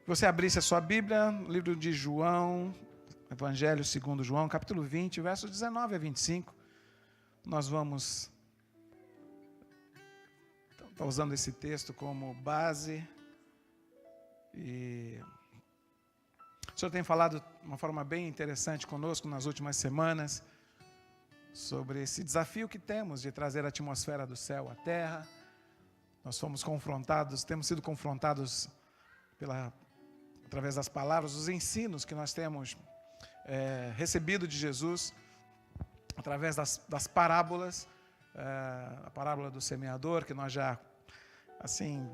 Você abrisse a sua Bíblia, livro de João, Evangelho segundo João, capítulo 20, versos 19 a 25. Nós vamos estar usando esse texto como base. E o Senhor tem falado de uma forma bem interessante conosco nas últimas semanas sobre esse desafio que temos de trazer a atmosfera do céu à terra. Nós fomos confrontados, temos sido confrontados através das palavras, os ensinos que nós temos recebido de Jesus, através das parábolas, a parábola do semeador, que nós já, assim,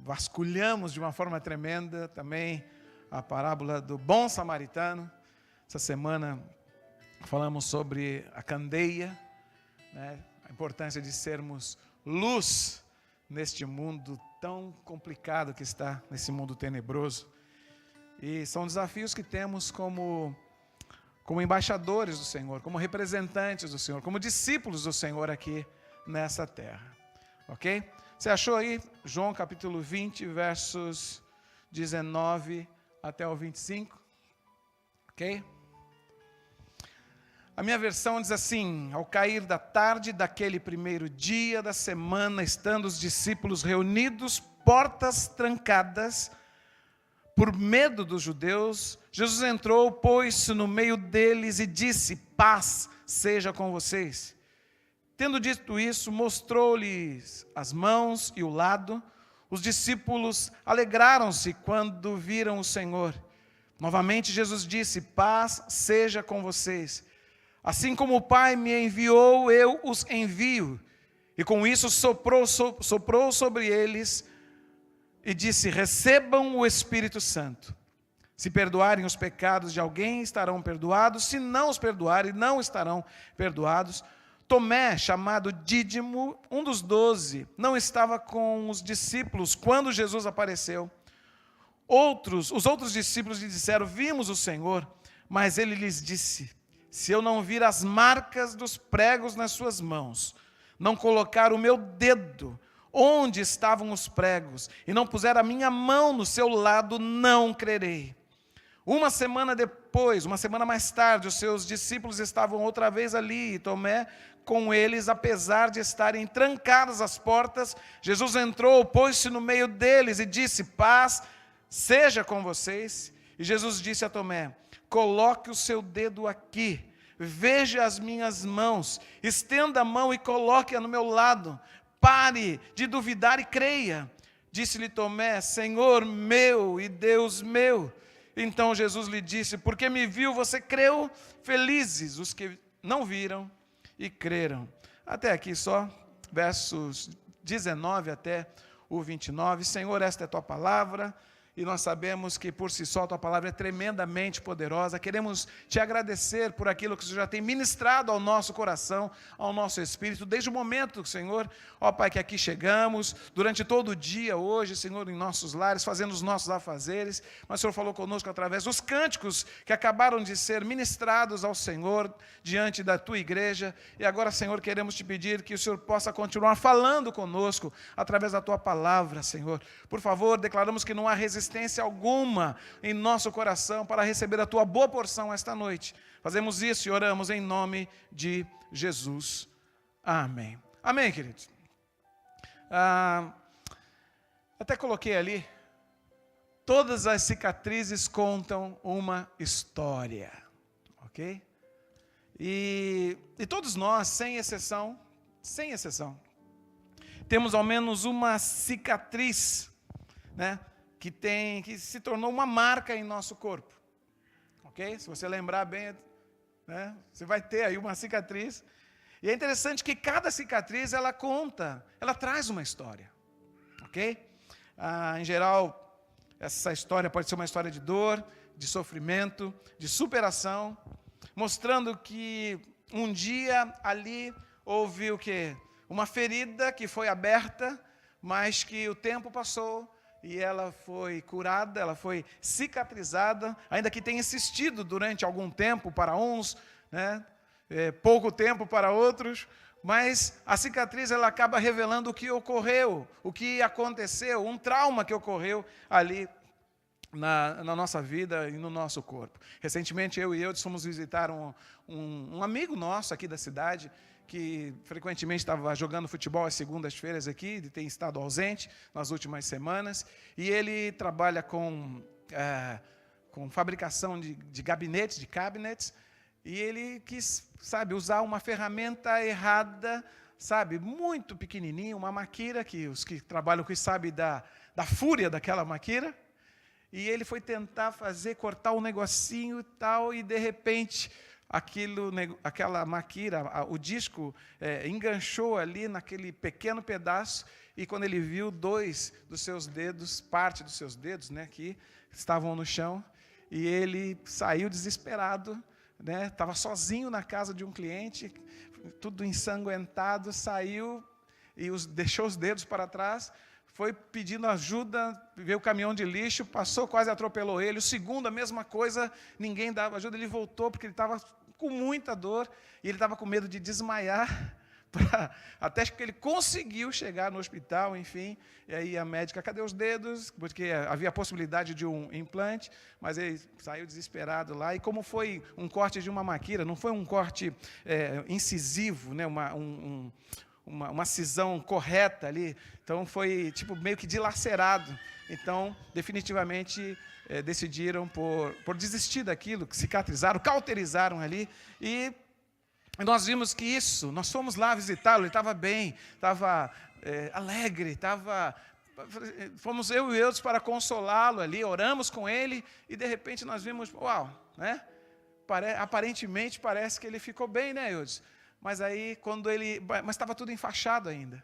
vasculhamos de uma forma tremenda, também a parábola do bom samaritano. Essa semana falamos sobre a candeia, né? A importância de sermos luz neste mundo tão complicado que está, nesse mundo tenebroso. E são desafios que temos como embaixadores do Senhor, como representantes do Senhor, como discípulos do Senhor aqui nessa terra. Ok? Você achou aí? João capítulo 20, versos 19 até o 25. Ok? A minha versão diz assim: ao cair da tarde daquele primeiro dia da semana, estando os discípulos reunidos, portas trancadas, por medo dos judeus, Jesus entrou, pôs-se no meio deles e disse: paz seja com vocês. Tendo dito isso, mostrou-lhes as mãos e o lado. Os discípulos alegraram-se quando viram o Senhor. Novamente Jesus disse: paz seja com vocês. Assim como o Pai me enviou, eu os envio. E com isso soprou sobre eles e disse: recebam o Espírito Santo. Se perdoarem os pecados de alguém, estarão perdoados. Se não os perdoarem, não estarão perdoados. Tomé, chamado Dídimo, um dos 12, não estava com os discípulos quando Jesus apareceu. Os outros discípulos lhe disseram: vimos o Senhor. Mas ele lhes disse: se eu não vir as marcas dos pregos nas suas mãos, não colocar o meu dedo onde estavam os pregos, e não puser a minha mão no seu lado, não crerei. Uma semana mais tarde, os seus discípulos estavam outra vez ali, e Tomé com eles, apesar de estarem trancadas as portas. Jesus entrou, pôs-se no meio deles e disse: paz seja com vocês. E Jesus disse a Tomé: coloque o seu dedo aqui, veja as minhas mãos, estenda a mão e coloque-a no meu lado. Pare de duvidar e creia. Disse-lhe Tomé: Senhor meu e Deus meu. Então Jesus lhe disse: porque me viu, você creu? Felizes os que não viram e creram. Até aqui só, versos 19 até o 29. Senhor, esta é a tua palavra. E nós sabemos que por si só a tua palavra é tremendamente poderosa. Queremos te agradecer por aquilo que o Senhor já tem ministrado ao nosso coração, ao nosso espírito, desde o momento, Senhor, ó Pai, que aqui chegamos, durante todo o dia hoje, Senhor, em nossos lares, fazendo os nossos afazeres. Mas o Senhor falou conosco através dos cânticos que acabaram de ser ministrados ao Senhor diante da tua igreja. E agora, Senhor, queremos te pedir que o Senhor possa continuar falando conosco através da tua palavra, Senhor. Por favor, declaramos que não há resistência alguma em nosso coração para receber a tua boa porção esta noite. Fazemos isso e oramos em nome de Jesus. Amém. Amém, queridos. Até coloquei ali: todas as cicatrizes contam uma história. Ok? E todos nós, sem exceção, temos ao menos uma cicatriz, né? Que se tornou uma marca em nosso corpo. Ok? Se você lembrar bem, né, você vai ter aí uma cicatriz. E é interessante que cada cicatriz, ela traz uma história. Ok? Em geral, essa história pode ser uma história de dor, de sofrimento, de superação, mostrando que um dia ali houve o quê? Uma ferida que foi aberta, mas que o tempo passou, e ela foi curada, ela foi cicatrizada, ainda que tenha insistido durante algum tempo para uns, né? Pouco tempo para outros, mas a cicatriz ela acaba revelando o que ocorreu, o que aconteceu, um trauma que ocorreu ali na nossa vida e no nosso corpo. Recentemente, eu e Eudes fomos visitar um amigo nosso aqui da cidade, que frequentemente estava jogando futebol às segundas-feiras aqui, e tem estado ausente nas últimas semanas, e ele trabalha com fabricação de gabinetes, de cabinets, e ele quis, usar uma ferramenta errada, muito pequenininha, uma maquira, que os que trabalham com isso sabem da fúria daquela maquira, e ele foi tentar cortar um negocinho e tal, e de repente aquela maquira, o disco enganchou ali naquele pequeno pedaço, e quando ele viu, 2 dos seus dedos, parte dos seus dedos, que estavam no chão, e ele saiu desesperado, estava sozinho na casa de um cliente, tudo ensanguentado, saiu e deixou os dedos para trás, foi pedindo ajuda, veio o caminhão de lixo, passou, quase atropelou ele. O segundo, a mesma coisa, ninguém dava ajuda, ele voltou porque ele estava com muita dor, e ele estava com medo de desmaiar, até que ele conseguiu chegar no hospital, enfim, e aí a médica, cadê os dedos? Porque havia a possibilidade de um implante, mas ele saiu desesperado lá, e como foi um corte de uma maquira, não foi um corte incisivo, uma cisão correta ali, então foi meio que dilacerado. Então, definitivamente, decidiram por desistir daquilo, cicatrizaram, cauterizaram ali, e nós vimos que nós fomos lá visitá-lo, ele estava bem, estava alegre, fomos eu e Eudes para consolá-lo ali, oramos com ele, e de repente nós vimos, uau, aparentemente parece que ele ficou bem, Eudes? Mas aí, mas estava tudo enfaixado ainda.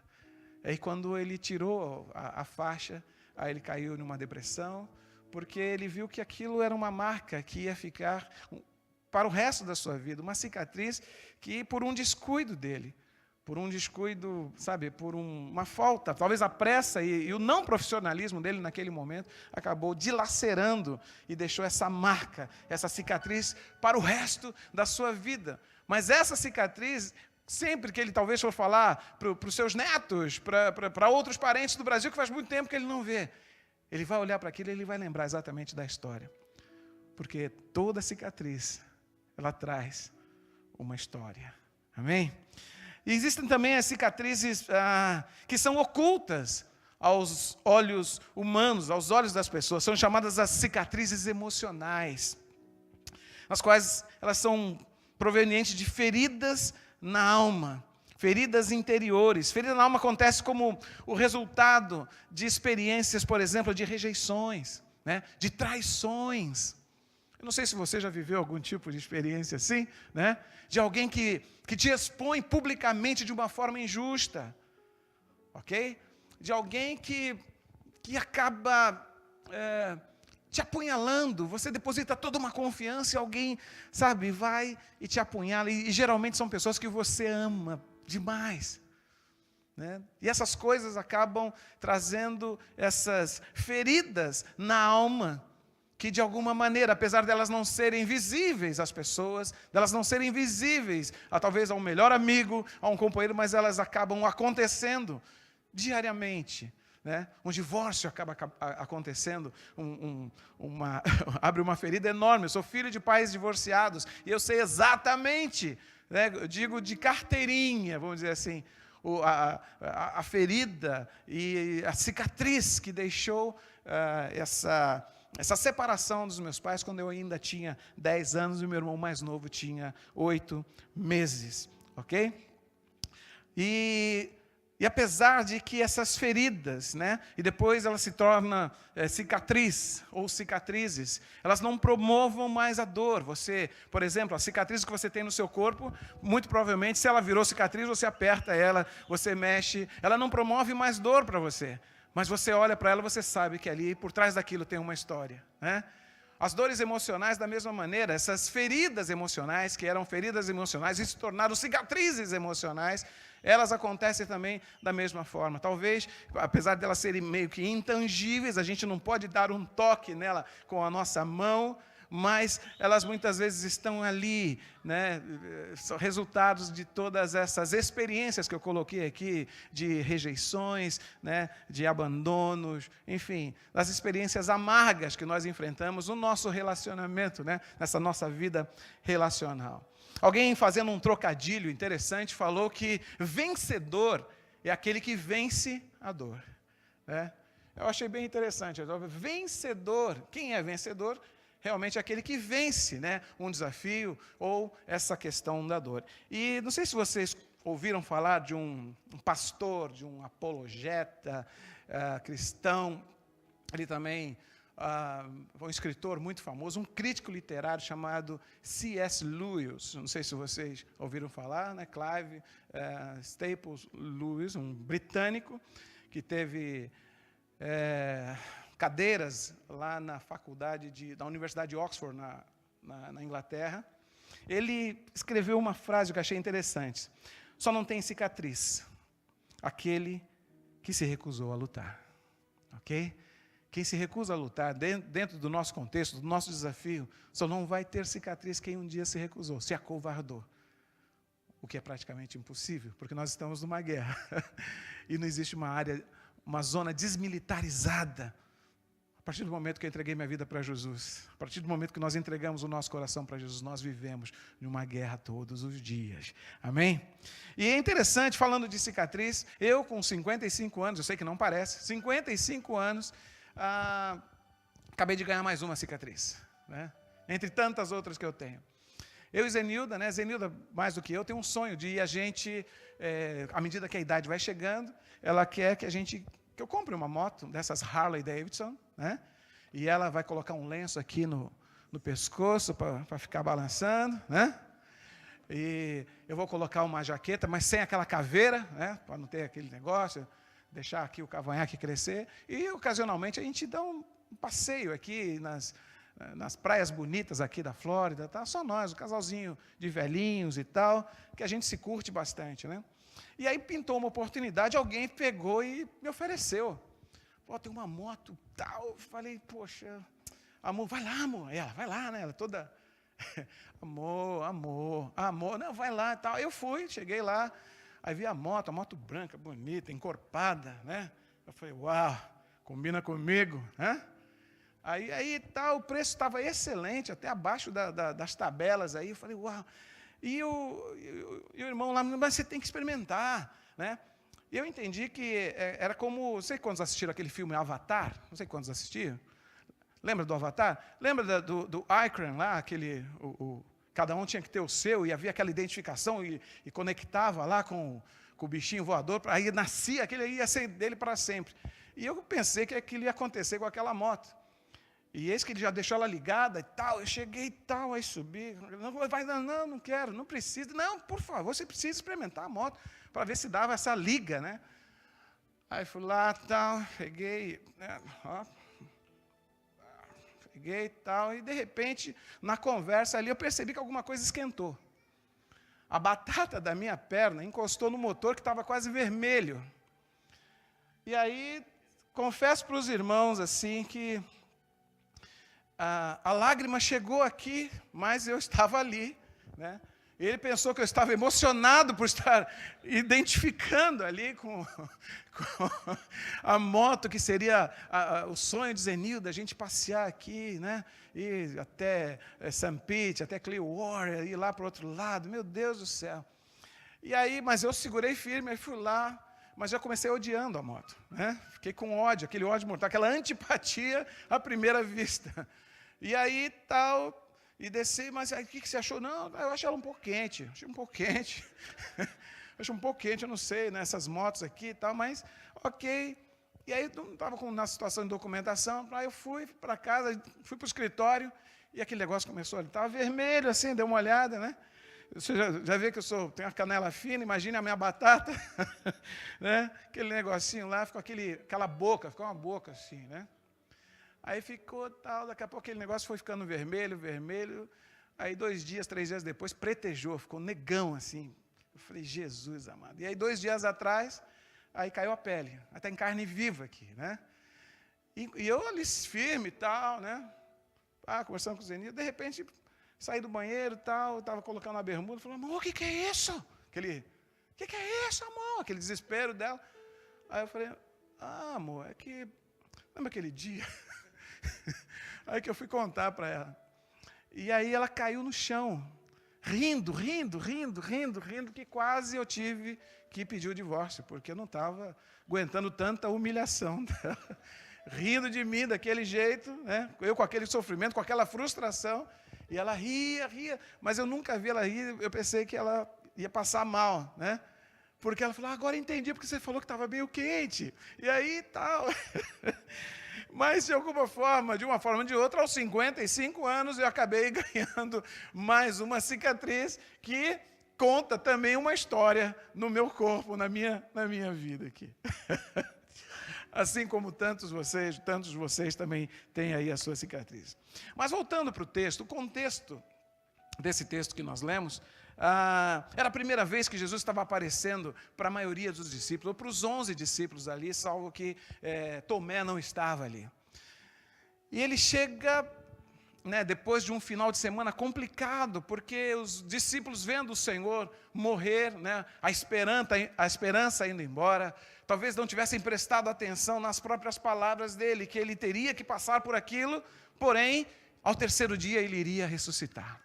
Aí, quando ele tirou a faixa, aí ele caiu numa depressão, porque ele viu que aquilo era uma marca que ia ficar para o resto da sua vida, uma cicatriz que, por um descuido dele, por um descuido, por uma falta, talvez a pressa e o não profissionalismo dele naquele momento, acabou dilacerando e deixou essa marca, essa cicatriz para o resto da sua vida. Mas essa cicatriz, sempre que ele talvez for falar para os seus netos, para outros parentes do Brasil, que faz muito tempo que ele não vê, ele vai olhar para aquilo e ele vai lembrar exatamente da história. Porque toda cicatriz, ela traz uma história. Amém? E existem também as cicatrizes que são ocultas aos olhos humanos, aos olhos das pessoas. São chamadas as cicatrizes emocionais, nas quais elas são provenientes de feridas na alma, feridas interiores. Ferida na alma acontece como o resultado de experiências, por exemplo, de rejeições, de traições. Eu não sei se você já viveu algum tipo de experiência assim, de alguém que te expõe publicamente de uma forma injusta, ok? De alguém que acaba te apunhalando. Você deposita toda uma confiança e alguém, vai e te apunhala. E geralmente são pessoas que você ama demais. E essas coisas acabam trazendo essas feridas na alma, que de alguma maneira, apesar delas não serem visíveis às pessoas, delas não serem visíveis talvez a um melhor amigo, a um companheiro, mas elas acabam acontecendo diariamente. Um divórcio acaba acontecendo, abre uma ferida enorme. Eu sou filho de pais divorciados e eu sei exatamente, eu digo de carteirinha, vamos dizer assim, a ferida e a cicatriz que deixou essa separação dos meus pais quando eu ainda tinha 10 anos e o meu irmão mais novo tinha 8 meses, ok? E apesar de que essas feridas, e depois elas se tornam cicatriz ou cicatrizes, elas não promovam mais a dor. Você, por exemplo, a cicatriz que você tem no seu corpo, muito provavelmente, se ela virou cicatriz, você aperta ela, você mexe, ela não promove mais dor para você. Mas você olha para ela, você sabe que ali, por trás daquilo, tem uma história. As dores emocionais, da mesma maneira, essas feridas emocionais, que eram feridas emocionais e se tornaram cicatrizes emocionais, elas acontecem também da mesma forma. Talvez, apesar de elas serem meio que intangíveis, a gente não pode dar um toque nela com a nossa mão, mas elas muitas vezes estão ali, né? São resultados de todas essas experiências que eu coloquei aqui, de rejeições, né? De abandonos, enfim, das experiências amargas que nós enfrentamos no nosso relacionamento, né? Nessa nossa vida relacional. Alguém fazendo um trocadilho interessante falou que vencedor é aquele que vence a dor, né? Eu achei bem interessante. Vencedor, quem é vencedor? Realmente é aquele que vence, né, um desafio ou essa questão da dor. E não sei se vocês ouviram falar de um pastor, de um apologeta cristão, ele também, um escritor muito famoso, um crítico literário chamado C.S. Lewis. Não sei se vocês ouviram falar, né, Clive Staples Lewis, um britânico que teve cadeiras lá na faculdade da Universidade de Oxford, na Inglaterra. Ele escreveu uma frase que eu achei interessante: só não tem cicatriz aquele que se recusou a lutar. Ok? Quem se recusa a lutar dentro do nosso contexto, do nosso desafio, só não vai ter cicatriz quem um dia se recusou, se acovardou. O que é praticamente impossível, porque nós estamos numa guerra. E não existe uma zona desmilitarizada. A partir do momento que eu entreguei minha vida para Jesus, a partir do momento que nós entregamos o nosso coração para Jesus, nós vivemos numa guerra todos os dias. Amém? E é interessante, falando de cicatriz, eu com 55 anos, eu sei que não parece, 55 anos, acabei de ganhar mais uma cicatriz, né? Entre tantas outras que eu tenho. Eu e Zenilda, né? Zenilda, mais do que eu, tem um sonho de a gente, à medida que a idade vai chegando, ela quer que eu compre uma moto dessas Harley Davidson, né? E ela vai colocar um lenço aqui no pescoço para ficar balançando, né? E eu vou colocar uma jaqueta, mas sem aquela caveira, né? Para não ter aquele negócio, deixar aqui o cavanhaque crescer. E ocasionalmente a gente dá um passeio aqui nas praias bonitas aqui da Flórida, tá? Só nós, um casalzinho de velhinhos e tal, que a gente se curte bastante, né? E aí pintou uma oportunidade, alguém pegou e me ofereceu. Pô, tem uma moto tal. Eu falei, poxa, amor, vai lá, amor. Ela, vai lá, né? Ela toda, amor, não, vai lá e tal. Eu fui, cheguei lá, aí vi a moto branca, bonita, encorpada, né? Eu falei, uau, combina comigo, né? Aí tal, o preço estava excelente, até abaixo das tabelas aí. Eu falei, uau. E o irmão lá, mas você tem que experimentar, né? E eu entendi que era como, não sei quantos assistiram aquele filme Avatar, não sei quantos assistiram. Lembra do Avatar? Lembra do Icon lá, cada um tinha que ter o seu, e havia aquela identificação, e conectava lá com o bichinho voador, aí nascia, aquele ia ser dele para sempre. E eu pensei que aquilo ia acontecer com aquela moto. E eis que ele já deixou ela ligada e tal, eu cheguei e tal, aí subi, não quero, não precisa, não, por favor, você precisa experimentar a moto, para ver se dava essa liga, né? Aí fui lá, tal, peguei, né, peguei e tal, e de repente, na conversa ali, eu percebi que alguma coisa esquentou. A batata da minha perna encostou no motor que estava quase vermelho. E aí, confesso para os irmãos, assim, que a lágrima chegou aqui, mas eu estava ali, né? Ele pensou que eu estava emocionado por estar identificando ali com a moto, que seria o sonho de Zenilda, a gente passear aqui, né? Ir até St. Pete, até Clearwater, ir lá para o outro lado, meu Deus do céu. E aí, mas eu segurei firme, aí fui lá, mas já comecei odiando a moto, né? Fiquei com ódio, aquele ódio mortal, aquela antipatia à primeira vista. E aí, tal, e desci, mas aí, o que você achou? Não, eu achei ela um pouco quente, achei um pouco quente. Achei um pouco quente, eu não sei, né, essas motos aqui e tal, mas ok. E aí, não estava na situação de documentação, aí eu fui para casa, fui para o escritório, e aquele negócio começou, ele estava vermelho assim, deu uma olhada, né? Você já vê que eu tenho a canela fina, imagine a minha batata, né? Aquele negocinho lá, ficou aquela boca, ficou uma boca assim, né? Aí ficou tal, daqui a pouco aquele negócio foi ficando vermelho, aí 2 dias, 3 dias depois, pretejou, ficou negão assim. Eu falei, Jesus amado. E aí 2 dias atrás, aí caiu a pele, aí está em carne viva aqui, né? E eu ali firme e tal, né? conversando com o Zenildo, de repente, saí do banheiro e tal, estava colocando a bermuda, falou, amor, o que é isso? O que é isso, amor? Aquele desespero dela. Aí eu falei, amor, é que, lembra aquele dia? Aí que eu fui contar para ela. E aí ela caiu no chão, rindo, que quase eu tive que pedir o divórcio, porque eu não estava aguentando tanta humilhação dela. Rindo de mim daquele jeito, né? Eu com aquele sofrimento, com aquela frustração, e ela ria, mas eu nunca vi ela rir, eu pensei que ela ia passar mal, né? Porque ela falou, agora entendi, porque você falou que estava meio quente, e aí tal. Mas, de uma forma ou de outra, aos 55 anos, eu acabei ganhando mais uma cicatriz que conta também uma história no meu corpo, na minha vida aqui. Assim como tantos de vocês também têm aí a sua cicatriz. Mas voltando para o texto, o contexto desse texto que nós lemos, era a primeira vez que Jesus estava aparecendo para a maioria dos discípulos, ou para os 11 discípulos ali, salvo que Tomé não estava ali. E ele chega, né, depois de um final de semana complicado, porque os discípulos vendo o Senhor morrer, né, a esperança indo embora, talvez não tivessem prestado atenção nas próprias palavras dele, que ele teria que passar por aquilo, porém, ao terceiro dia ele iria ressuscitar.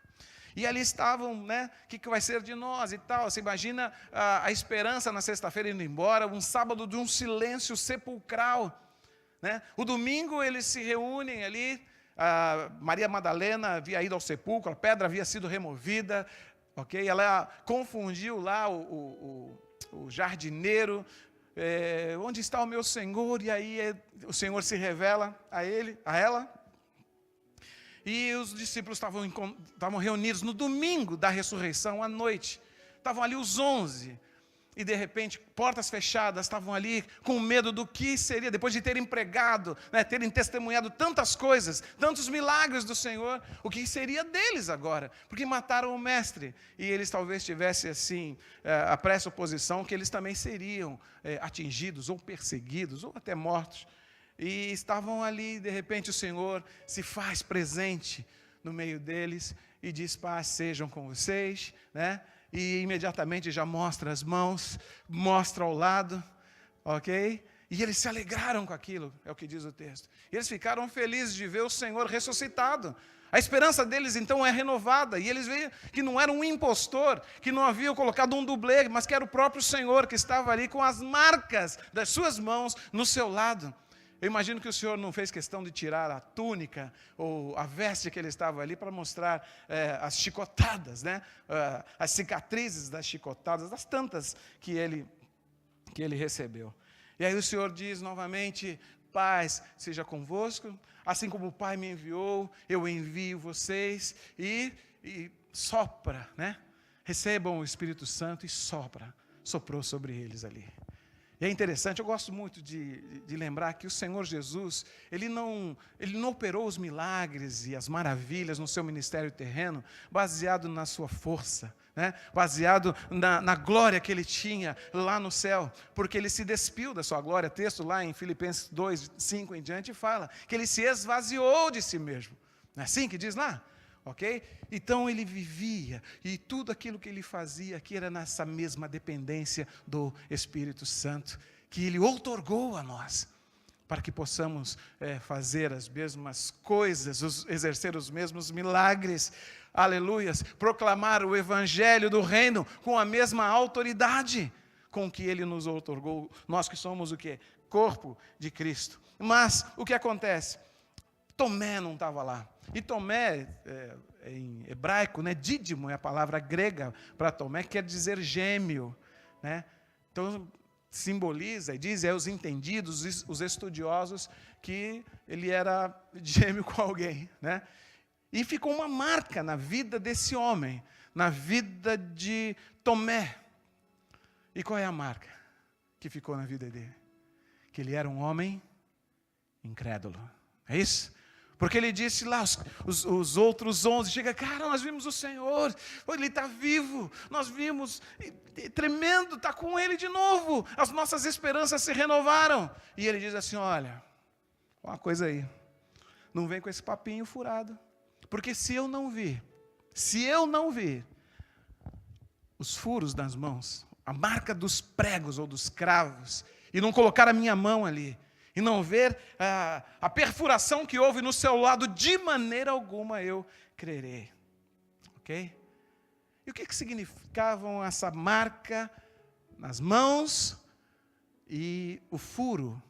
E ali estavam, né, o que vai ser de nós e tal. Você imagina a esperança na sexta-feira indo embora, um sábado de um silêncio sepulcral, né? O domingo eles se reúnem ali, Maria Madalena havia ido ao sepulcro, a pedra havia sido removida, ok? Ela confundiu lá o jardineiro, onde está o meu Senhor? E aí o Senhor se revela a ela. E os discípulos estavam reunidos no domingo da ressurreição à noite. Estavam ali os 11. E de repente, portas fechadas, estavam ali com medo do que seria, depois de terem pregado, né, terem testemunhado tantas coisas, tantos milagres do Senhor, o que seria deles agora? Porque mataram o mestre. E eles talvez tivessem assim, a pressuposição que eles também seriam atingidos, ou perseguidos, ou até mortos. E estavam ali, de repente o Senhor se faz presente no meio deles e diz, paz sejam com vocês, né? E imediatamente já mostra as mãos, mostra ao lado, ok? E eles se alegraram com aquilo, é o que diz o texto. E eles ficaram felizes de ver o Senhor ressuscitado. A esperança deles então é renovada, e eles veem que não era um impostor, que não havia colocado um dublê, mas que era o próprio Senhor que estava ali com as marcas das suas mãos no seu lado. Eu imagino que o Senhor não fez questão de tirar a túnica ou a veste que ele estava ali para mostrar as chicotadas, né? As cicatrizes das chicotadas, das tantas que ele recebeu. E aí o Senhor diz novamente, paz seja convosco, assim como o Pai me enviou, eu envio vocês, e sopra, né? Recebam o Espírito Santo e soprou sobre eles ali. E é interessante, eu gosto muito de lembrar que o Senhor Jesus, Ele não operou os milagres e as maravilhas no seu ministério terreno, baseado na sua força, né? Baseado na glória que Ele tinha lá no céu, porque Ele se despiu da sua glória. Texto lá em Filipenses 2, 5 em diante, fala que Ele se esvaziou de si mesmo. Não é assim que diz lá? Ok? Então ele vivia, e tudo aquilo que ele fazia aqui era nessa mesma dependência do Espírito Santo, que ele outorgou a nós, para que possamos fazer as mesmas coisas, exercer os mesmos milagres, aleluias, proclamar o Evangelho do Reino com a mesma autoridade com que ele nos outorgou, nós que somos o quê? Corpo de Cristo. Mas o que acontece? Tomé não estava lá. E Tomé, em hebraico, né, dídimo é a palavra grega para Tomé, quer dizer gêmeo, né? Então, simboliza e diz os entendidos, os estudiosos, que ele era gêmeo com alguém, né? E ficou uma marca na vida desse homem, na vida de Tomé. E qual é a marca que ficou na vida dele? Que ele era um homem incrédulo. É isso? Porque ele disse lá, os outros 11, chega, cara, nós vimos o Senhor, ele está vivo, nós vimos, tremendo, está com ele de novo, as nossas esperanças se renovaram. E ele diz assim, olha, uma coisa aí, não vem com esse papinho furado, Porque se eu não vir os furos nas mãos, a marca dos pregos ou dos cravos, e não colocar a minha mão ali, e não ver a perfuração que houve no seu lado, de maneira alguma eu crerei. Ok? E o que significavam essa marca nas mãos e o furo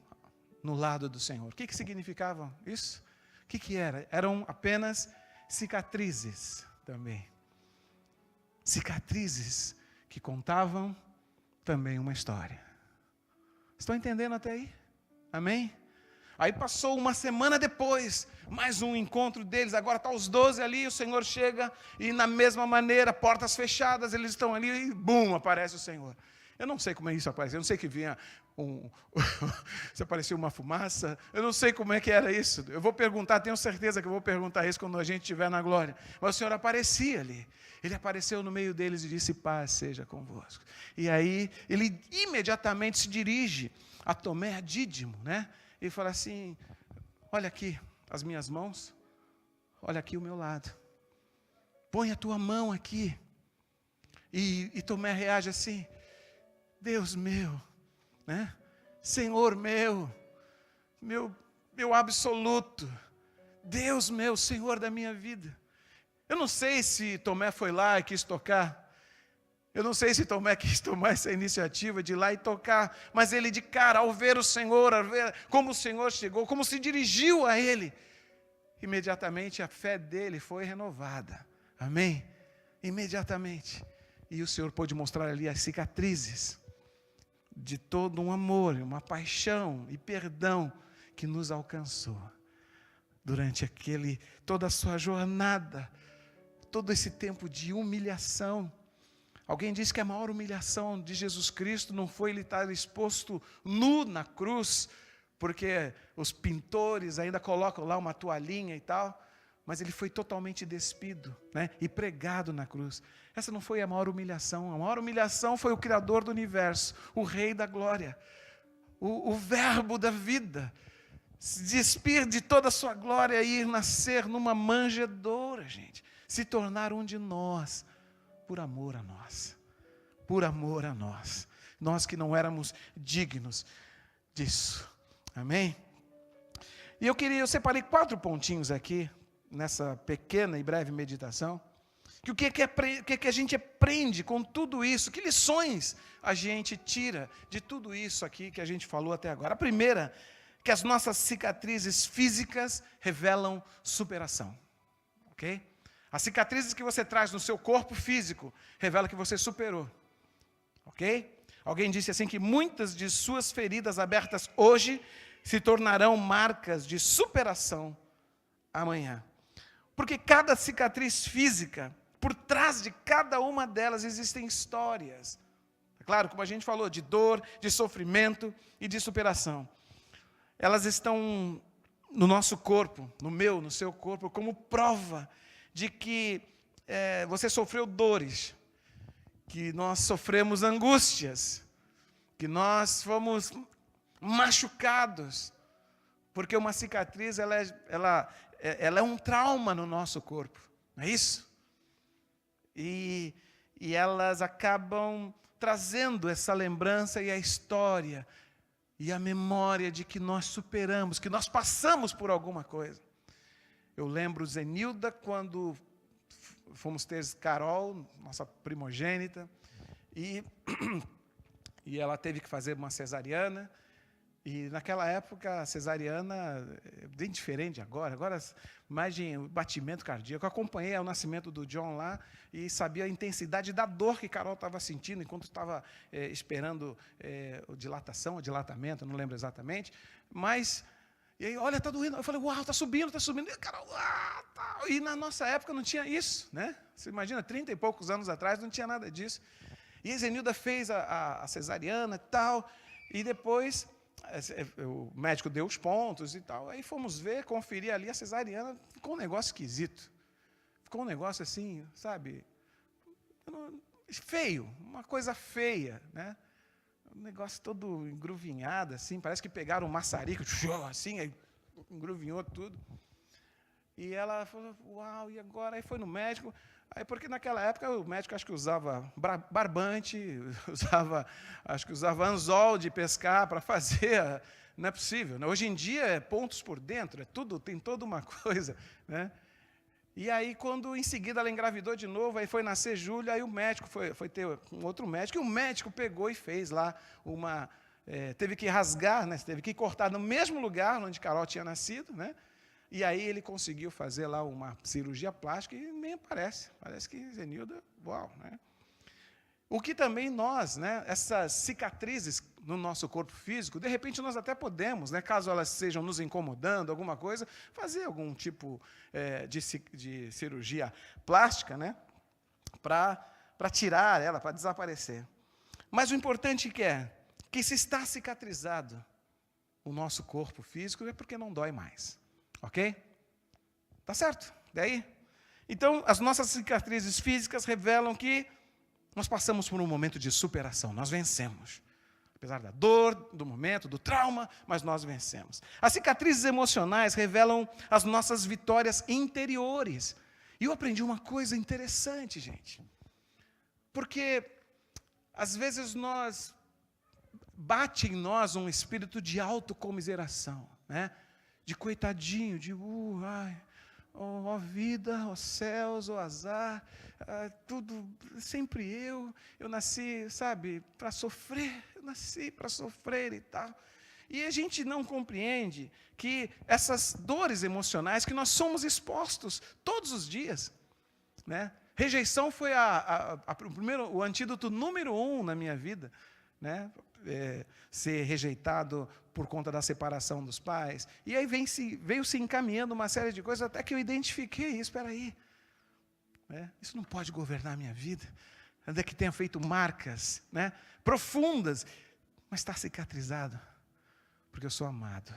no lado do Senhor? O que significavam isso? O que era? Eram apenas cicatrizes também. Cicatrizes que contavam também uma história. Estão entendendo até aí? Amém? Aí passou uma semana depois, mais um encontro deles, agora estão os 12 ali, o Senhor chega e na mesma maneira, portas fechadas, eles estão ali e bum, aparece o Senhor. Eu não sei como é isso apareceu, eu não sei que vinha se apareceu uma fumaça, eu não sei como é que era isso. Eu vou perguntar, tenho certeza que eu vou perguntar isso quando a gente estiver na glória. Mas o Senhor aparecia ali. Ele apareceu no meio deles e disse: paz seja convosco. E aí, ele imediatamente se dirige a Tomé, a Dídimo, né? E fala assim: olha aqui as minhas mãos, olha aqui o meu lado. Põe a tua mão aqui. E Tomé reage assim: Deus meu, né? Senhor meu absoluto, Deus meu, Senhor da minha vida. Eu não sei se Tomé foi lá e quis tocar, eu não sei se Tomé quis tomar essa iniciativa de ir lá e tocar, mas ele de cara, ao ver o Senhor, ao ver como o Senhor chegou, como se dirigiu a ele, imediatamente a fé dele foi renovada, amém? Imediatamente, e o Senhor pôde mostrar ali as cicatrizes de todo um amor, uma paixão e perdão que nos alcançou durante toda a sua jornada, todo esse tempo de humilhação. Alguém disse que a maior humilhação de Jesus Cristo não foi ele estar exposto nu na cruz, porque os pintores ainda colocam lá uma toalhinha e tal, mas ele foi totalmente despido, né, e pregado na cruz. Essa não foi a maior humilhação foi o Criador do universo, o Rei da glória, o Verbo da vida, se despir de toda a sua glória e ir nascer numa manjedoura, gente, se tornar um de nós, por amor a nós, nós que não éramos dignos disso, amém? E eu separei 4 pontinhos aqui, nessa pequena e breve meditação, que o que a gente aprende com tudo isso, que lições a gente tira de tudo isso aqui que a gente falou até agora. A primeira, que as nossas cicatrizes físicas revelam superação, ok? As cicatrizes que você traz no seu corpo físico revelam que você superou, ok? Alguém disse assim que muitas de suas feridas abertas hoje se tornarão marcas de superação amanhã. Porque cada cicatriz física, por trás de cada uma delas existem histórias. É claro, como a gente falou, de dor, de sofrimento e de superação. Elas estão no nosso corpo, no seu corpo, como prova de que você sofreu dores, que nós sofremos angústias, que nós fomos machucados, porque uma cicatriz ela é um trauma no nosso corpo, não é isso? E elas acabam trazendo essa lembrança e a história e a memória de que nós superamos, que nós passamos por alguma coisa. Eu lembro Zenilda quando fomos ter Carol, nossa primogênita, e ela teve que fazer uma cesariana. E naquela época a cesariana é bem diferente agora imagem o batimento cardíaco. Eu acompanhei o nascimento do John lá e sabia a intensidade da dor que Carol estava sentindo enquanto estava esperando o dilatamento, não lembro exatamente, mas e aí, olha, está doendo. Eu falei, uau, está subindo. E Carol, tá. E na nossa época não tinha isso, né? Você imagina, 30 e poucos anos atrás não tinha nada disso. E a Zenilda fez a cesariana e tal, e depois o médico deu os pontos e tal, aí fomos ver, conferir ali a cesariana, ficou um negócio esquisito, ficou um negócio assim, sabe, feio, uma coisa feia, né, um negócio todo engruvinhado, assim, parece que pegaram um maçarico, assim, aí engruvinhou tudo, E ela falou, uau, e agora? Aí foi no médico. Aí, porque naquela época o médico acho que usava barbante, acho que usava anzol de pescar para fazer. Não é possível, né? Hoje em dia é pontos por dentro, tem toda uma coisa, né? E aí, quando em seguida ela engravidou de novo, aí foi nascer Júlia, aí o médico foi ter um outro médico, e o médico pegou e fez lá teve que rasgar, né? Teve que cortar no mesmo lugar onde Carol tinha nascido, né? E aí ele conseguiu fazer lá uma cirurgia plástica e nem parece que Zenilda, uau, né? O que também nós, né, essas cicatrizes no nosso corpo físico, de repente nós até podemos, né, caso elas estejam nos incomodando, alguma coisa, fazer algum tipo de cirurgia plástica, né, para tirar ela, para desaparecer. Mas o importante que se está cicatrizado o nosso corpo físico é porque não dói mais. Ok? Tá certo? Daí? Então, as nossas cicatrizes físicas revelam que nós passamos por um momento de superação, nós vencemos. Apesar da dor, do momento, do trauma, mas nós vencemos. As cicatrizes emocionais revelam as nossas vitórias interiores. E eu aprendi uma coisa interessante, gente. Porque, às vezes, bate em nós um espírito de autocomiseração, né? De coitadinho, de ó vida, ó céus, ó azar, tudo, sempre eu nasci, sabe, para sofrer, eu nasci para sofrer e tal. E a gente não compreende que essas dores emocionais que nós somos expostos todos os dias, né? Rejeição foi o antídoto número 1 na minha vida, né? Ser rejeitado por conta da separação dos pais. E aí veio se encaminhando uma série de coisas até que eu identifiquei isso. Espera aí, isso não pode governar a minha vida. Ainda que tenha feito marcas, né, profundas, mas está cicatrizado, porque eu sou amado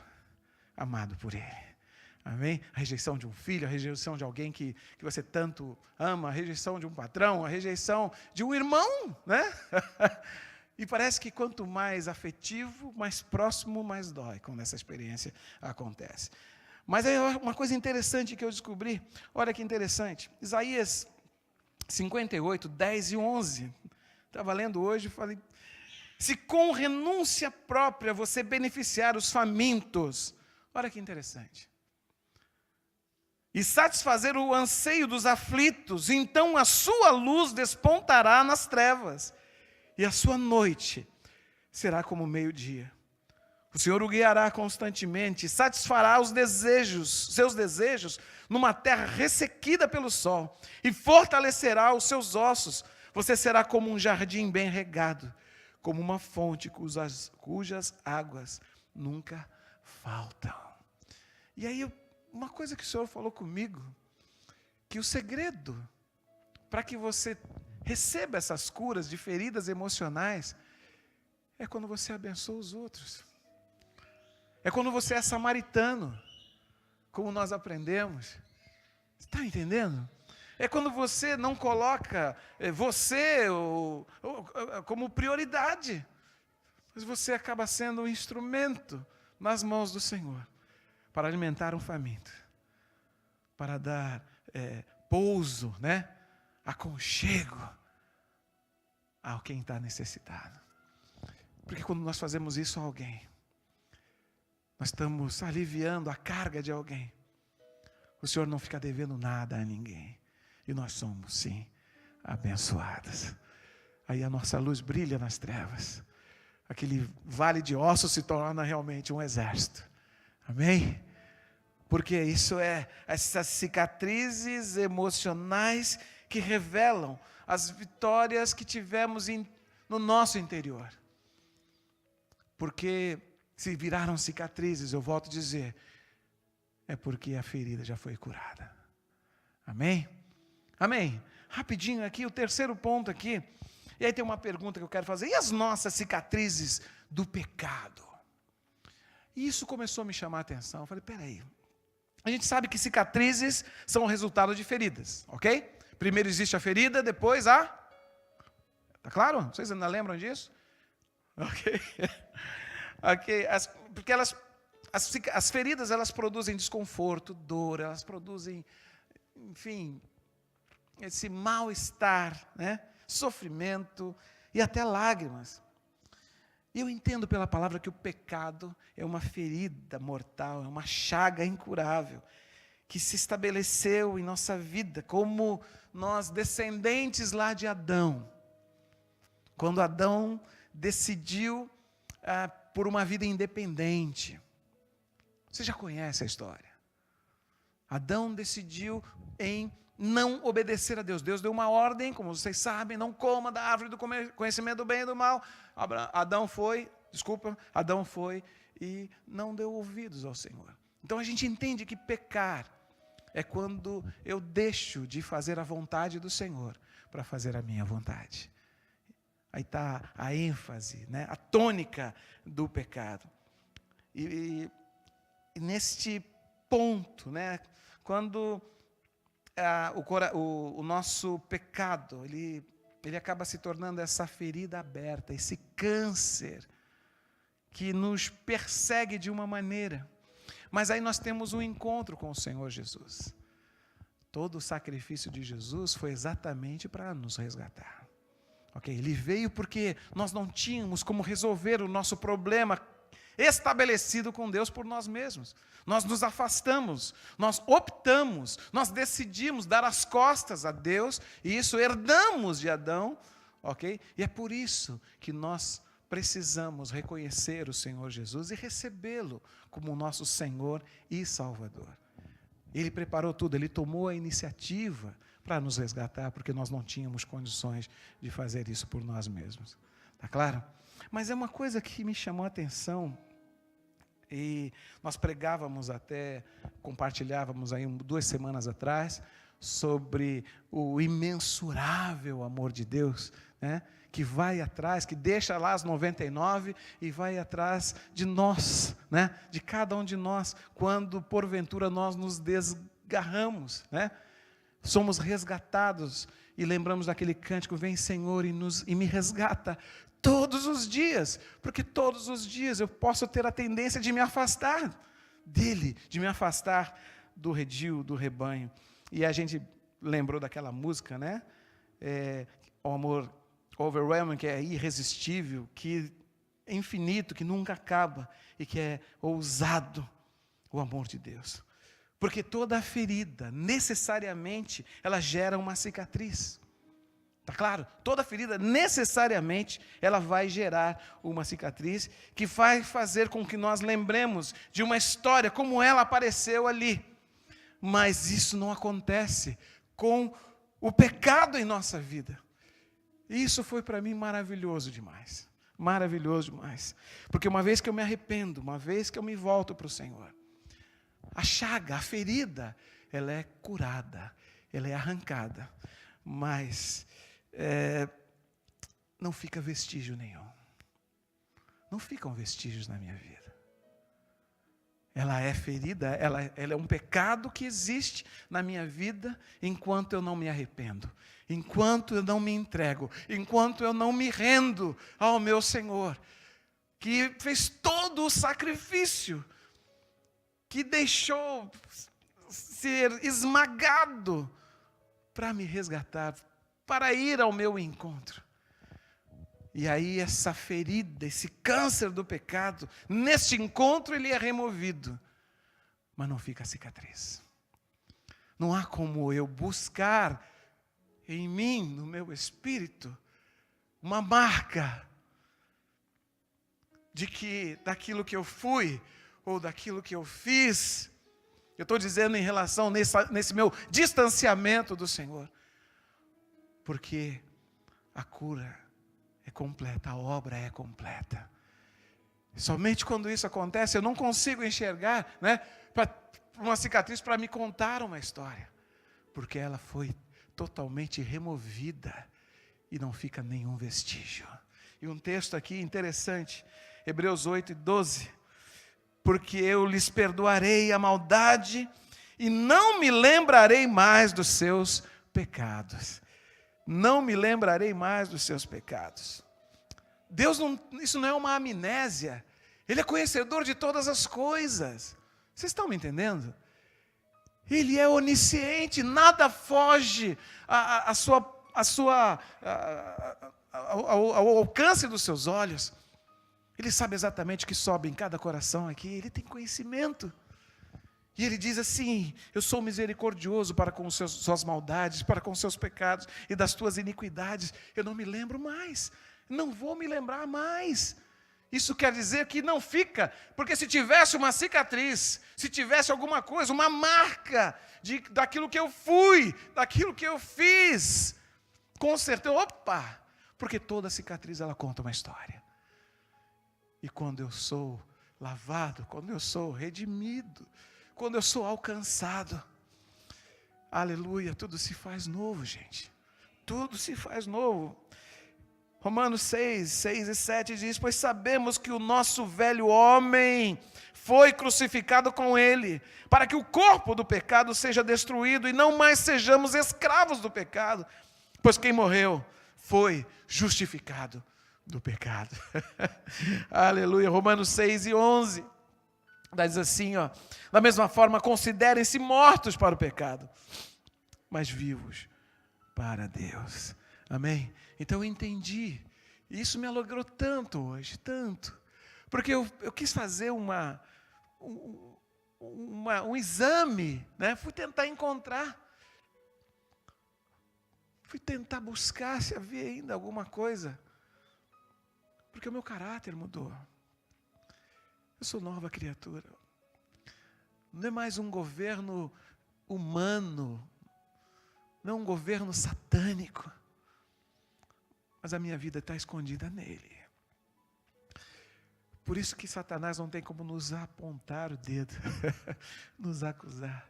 por Ele. Amém? A rejeição de um filho, a rejeição de alguém que você tanto ama, a rejeição de um patrão, a rejeição de um irmão, né? E parece que quanto mais afetivo, mais próximo, mais dói quando essa experiência acontece. Mas é uma coisa interessante que eu descobri. Olha que interessante. Isaías 58, 10 e 11. Estava lendo hoje e falei, se com renúncia própria você beneficiar os famintos. Olha que interessante. E satisfazer o anseio dos aflitos, então a sua luz despontará nas trevas. E a sua noite será como meio-dia. O Senhor o guiará constantemente, satisfará seus desejos, numa terra ressequida pelo sol, e fortalecerá os seus ossos. Você será como um jardim bem regado, como uma fonte cujas águas nunca faltam. E aí, uma coisa que o Senhor falou comigo, que o segredo para que você receba essas curas de feridas emocionais é quando você abençoa os outros. É quando você é samaritano, como nós aprendemos. Está entendendo? É quando você não coloca você como prioridade, mas você acaba sendo um instrumento nas mãos do Senhor para alimentar um faminto, para dar pouso, né? Aconchego a quem está necessitado. Porque quando nós fazemos isso a alguém, nós estamos aliviando a carga de alguém. O Senhor não fica devendo nada a ninguém. E nós somos, sim, abençoados. Aí a nossa luz brilha nas trevas. Aquele vale de ossos se torna realmente um exército. Amém? Porque isso essas cicatrizes emocionais que revelam as vitórias que tivemos no nosso interior. Porque se viraram cicatrizes, eu volto a dizer, é porque a ferida já foi curada. Amém? Amém? Rapidinho aqui, o terceiro ponto aqui. E aí tem uma pergunta que eu quero fazer. E as nossas cicatrizes do pecado? E isso começou a me chamar a atenção. Eu falei, peraí. A gente sabe que cicatrizes são o resultado de feridas, ok? Primeiro existe a ferida, depois Tá claro? Vocês ainda lembram disso? Ok. Ok. Porque as feridas, elas produzem desconforto, dor, elas produzem, enfim, esse mal-estar, né? Sofrimento e até lágrimas. E eu entendo pela palavra que o pecado é uma ferida mortal, é uma chaga incurável, que se estabeleceu em nossa vida, como nós descendentes lá de Adão. Quando Adão decidiu por uma vida independente. Você já conhece a história. Adão decidiu em não obedecer a Deus. Deus deu uma ordem, como vocês sabem, não coma da árvore do conhecimento do bem e do mal. Adão foi e não deu ouvidos ao Senhor. Então a gente entende que pecar é quando eu deixo de fazer a vontade do Senhor para fazer a minha vontade. Aí está a ênfase, né? A tônica do pecado. E neste ponto, né? Quando o nosso pecado, ele acaba se tornando essa ferida aberta, esse câncer que nos persegue de uma maneira. Mas aí nós temos um encontro com o Senhor Jesus. Todo o sacrifício de Jesus foi exatamente para nos resgatar. Okay? Ele veio porque nós não tínhamos como resolver o nosso problema estabelecido com Deus por nós mesmos. Nós nos afastamos, nós optamos, nós decidimos dar as costas a Deus, e isso herdamos de Adão, ok? E é por isso que nós precisamos reconhecer o Senhor Jesus e recebê-lo como o nosso Senhor e Salvador. Ele preparou tudo, Ele tomou a iniciativa para nos resgatar, porque nós não tínhamos condições de fazer isso por nós mesmos. Está claro? Mas é uma coisa que me chamou a atenção, e nós pregávamos até, compartilhávamos aí 2 semanas atrás, sobre o imensurável amor de Deus, né? Que vai atrás, que deixa lá as 99 e vai atrás de nós, né? De cada um de nós, quando porventura nós nos desgarramos, né? Somos resgatados e lembramos daquele cântico, vem Senhor e me resgata todos os dias, porque todos os dias eu posso ter a tendência de me afastar dele, de me afastar do redil, do rebanho. E a gente lembrou daquela música, né? O amor overwhelming, que é irresistível, que é infinito, que nunca acaba e que é ousado, o amor de Deus. Porque toda ferida, necessariamente, ela gera uma cicatriz. Está claro? Toda ferida, necessariamente, ela vai gerar uma cicatriz que vai fazer com que nós lembremos de uma história como ela apareceu ali. Mas isso não acontece com o pecado em nossa vida. Isso foi para mim maravilhoso demais. Maravilhoso demais. Porque uma vez que eu me arrependo, uma vez que eu me volto para o Senhor, a chaga, a ferida, ela é curada, ela é arrancada, mas não fica vestígio nenhum. Não ficam vestígios na minha vida. Ela é ferida, ela é um pecado que existe na minha vida enquanto eu não me arrependo, enquanto eu não me entrego, enquanto eu não me rendo ao meu Senhor, que fez todo o sacrifício, que deixou ser esmagado para me resgatar, para ir ao meu encontro. E aí essa ferida, esse câncer do pecado, neste encontro ele é removido, mas não fica a cicatriz. Não há como eu buscar em mim, no meu espírito, uma marca de que daquilo que eu fui, ou daquilo que eu fiz, eu estou dizendo em relação nesse meu distanciamento do Senhor, porque a cura é completa, a obra é completa. Somente quando isso acontece, eu não consigo enxergar, né, uma cicatriz para me contar uma história, porque ela foi totalmente removida e não fica nenhum vestígio. E um texto aqui interessante, Hebreus 8:12, porque eu lhes perdoarei a maldade e não me lembrarei mais dos seus pecados. Não me lembrarei mais dos seus pecados. Deus não, isso não é uma amnésia, Ele é conhecedor de todas as coisas. Vocês estão me entendendo? Ele é onisciente, nada foge ao alcance dos seus olhos. Ele sabe exatamente o que sobe em cada coração aqui, ele tem conhecimento. E ele diz assim: eu sou misericordioso para com suas maldades, para com seus pecados e das tuas iniquidades. Eu não me lembro mais, não vou me lembrar mais. Isso quer dizer que não fica, porque se tivesse uma cicatriz, se tivesse alguma coisa, uma marca daquilo que eu fui, daquilo que eu fiz, com certeza, opa, porque toda cicatriz ela conta uma história. E quando eu sou lavado, quando eu sou redimido, quando eu sou alcançado, aleluia, tudo se faz novo, gente. Tudo se faz novo. Romanos 6 e 7 diz: pois sabemos que o nosso velho homem foi crucificado com ele, para que o corpo do pecado seja destruído e não mais sejamos escravos do pecado. Pois quem morreu foi justificado do pecado. Aleluia. Romanos 6 e 11 diz assim, ó: da mesma forma, considerem-se mortos para o pecado, mas vivos para Deus. Amém? Então eu entendi. E isso me alegrou tanto hoje, tanto. Porque eu quis fazer um exame, né? Fui tentar encontrar. Fui tentar buscar se havia ainda alguma coisa. Porque o meu caráter mudou. Eu sou nova criatura. Não é mais um governo humano. Não um governo satânico. Mas a minha vida está escondida nele. Por isso que Satanás não tem como nos apontar o dedo, nos acusar.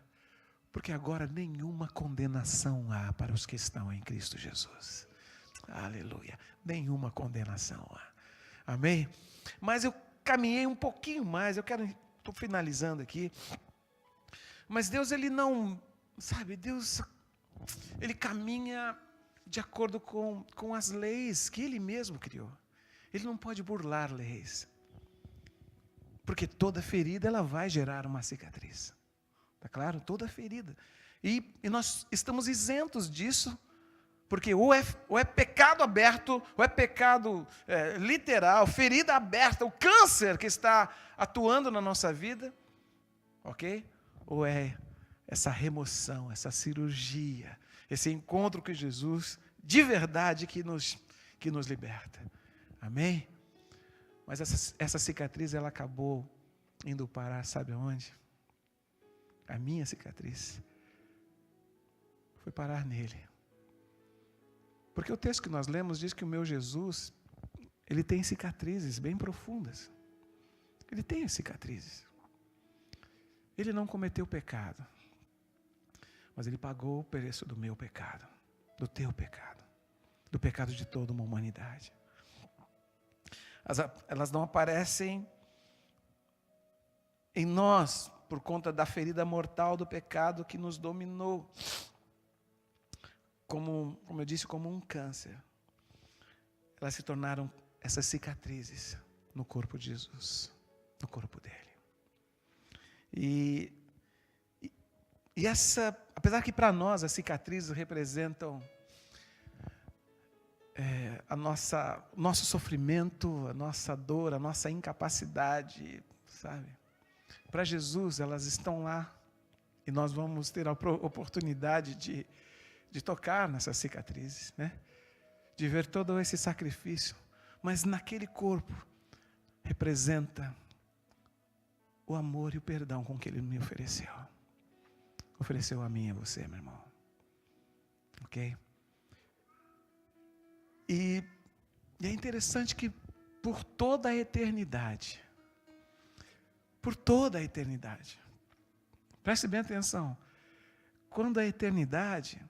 Porque agora nenhuma condenação há para os que estão em Cristo Jesus. Aleluia. Nenhuma condenação há. Amém? Mas eu caminhei um pouquinho mais, estou finalizando aqui. Mas Deus, Ele não, sabe, Deus, Ele caminha de acordo com as leis que Ele mesmo criou. Ele não pode burlar leis. Porque toda ferida, ela vai gerar uma cicatriz. Está claro? Toda ferida. E nós estamos isentos disso, porque ou é pecado aberto, ou é pecado literal, ferida aberta, o câncer que está atuando na nossa vida, ok? Ou é essa remoção, essa cirurgia, esse encontro com Jesus, de verdade, que nos liberta. Amém? Mas essa cicatriz, ela acabou indo parar, sabe aonde? A minha cicatriz foi parar nele. Porque o texto que nós lemos diz que o meu Jesus, ele tem cicatrizes bem profundas. Ele tem as cicatrizes. Ele não cometeu pecado, mas ele pagou o preço do meu pecado, do teu pecado, do pecado de toda uma humanidade. Elas não aparecem em nós por conta da ferida mortal do pecado que nos dominou. Como eu disse, como um câncer. Elas se tornaram essas cicatrizes no corpo de Jesus, no corpo dele. E essa, apesar que para nós as cicatrizes representam nosso sofrimento, a nossa dor, a nossa incapacidade, sabe? Para Jesus, elas estão lá. E nós vamos ter a oportunidade de tocar nessas cicatrizes, né? De ver todo esse sacrifício. Mas naquele corpo, representa o amor e o perdão com que Ele me ofereceu. Ofereceu a mim e a você, meu irmão. Ok? E é interessante que por toda a eternidade, preste bem atenção, quando a eternidade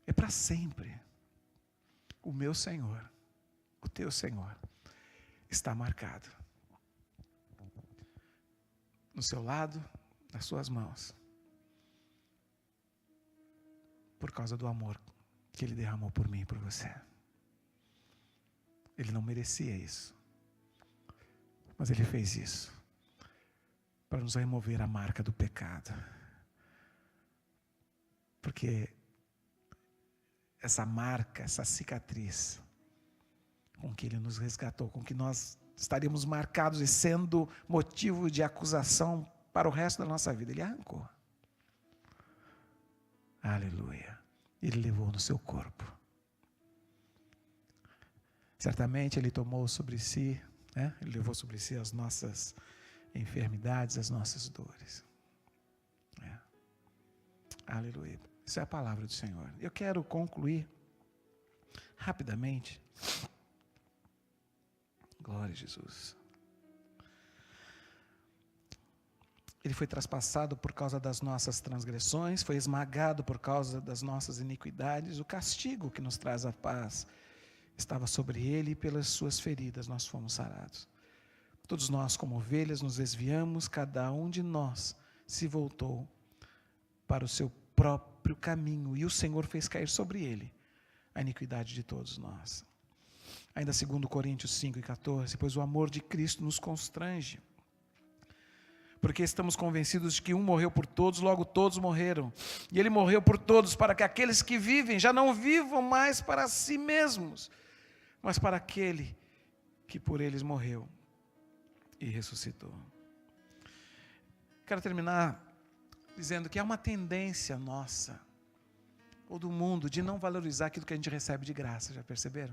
é para sempre, o meu Senhor, o teu Senhor, está marcado no seu lado, nas suas mãos, por causa do amor que Ele derramou por mim e por você. Ele não merecia isso. Mas Ele fez isso para nos remover a marca do pecado. Porque essa marca, essa cicatriz, com que Ele nos resgatou, com que nós estaríamos marcados e sendo motivo de acusação para o resto da nossa vida, Ele arrancou. Aleluia. Ele levou no seu corpo. Certamente Ele tomou sobre si, Ele levou sobre si as nossas enfermidades, as nossas dores. Aleluia. Isso é a palavra do Senhor. Eu quero concluir rapidamente. Glória a Jesus. Ele foi traspassado por causa das nossas transgressões, foi esmagado por causa das nossas iniquidades. O castigo que nos traz a paz estava sobre ele, e pelas suas feridas nós fomos sarados. Todos nós, como ovelhas, nos desviamos, cada um de nós se voltou para o seu próprio caminho, e o Senhor fez cair sobre ele a iniquidade de todos nós. Ainda 2 Coríntios 5:14, pois o amor de Cristo nos constrange, porque estamos convencidos de que um morreu por todos, logo todos morreram, e Ele morreu por todos, para que aqueles que vivem já não vivam mais para si mesmos, mas para aquele que por eles morreu e ressuscitou. Quero terminar dizendo que há uma tendência nossa, ou do mundo, de não valorizar aquilo que a gente recebe de graça. Já perceberam?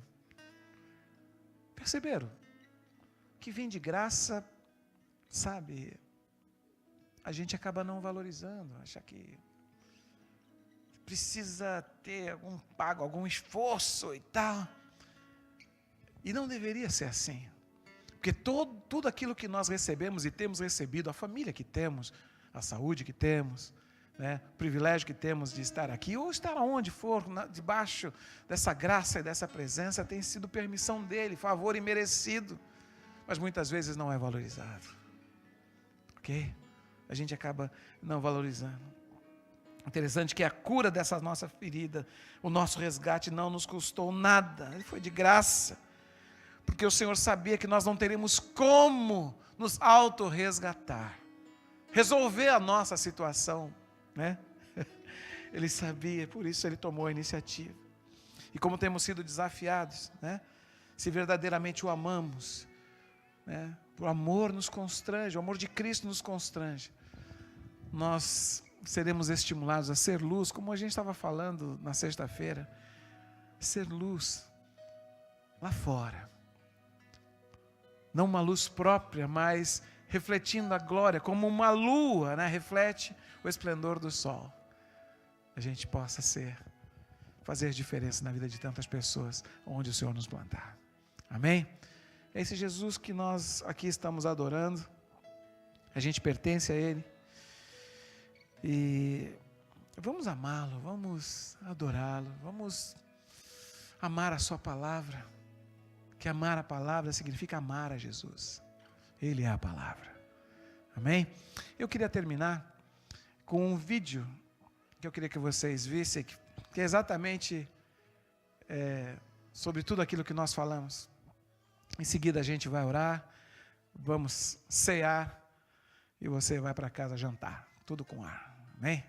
Perceberam? Que vem de graça, sabe, a gente acaba não valorizando, acha que precisa ter algum pago, algum esforço e tal. E não deveria ser assim. Porque tudo aquilo que nós recebemos e temos recebido, a família que temos, a saúde que temos, o privilégio que temos de estar aqui, ou estar aonde for, debaixo dessa graça e dessa presença, tem sido permissão dele, favor imerecido, mas muitas vezes não é valorizado. Ok? A gente acaba não valorizando. Interessante que a cura dessa nossa ferida, o nosso resgate não nos custou nada, ele foi de graça, porque o Senhor sabia que nós não teríamos como nos auto-resgatar, resolver a nossa situação, Ele sabia, por isso Ele tomou a iniciativa. E como temos sido desafiados, se verdadeiramente o amamos, o amor nos constrange, o amor de Cristo nos constrange, nós seremos estimulados a ser luz, como a gente estava falando na sexta-feira, ser luz lá fora, não uma luz própria, mas refletindo a glória, como uma lua, reflete o esplendor do sol. A gente possa fazer diferença na vida de tantas pessoas, onde o Senhor nos plantar. Amém? É esse Jesus que nós aqui estamos adorando, a gente pertence a Ele, e vamos amá-lo, vamos adorá-lo, vamos amar a sua palavra, que amar a palavra significa amar a Jesus. Ele é a palavra. Amém? Eu queria terminar com um vídeo que eu queria que vocês vissem, que é exatamente sobre tudo aquilo que nós falamos. Em seguida a gente vai orar, vamos cear e você vai para casa jantar, tudo com ar. Amém?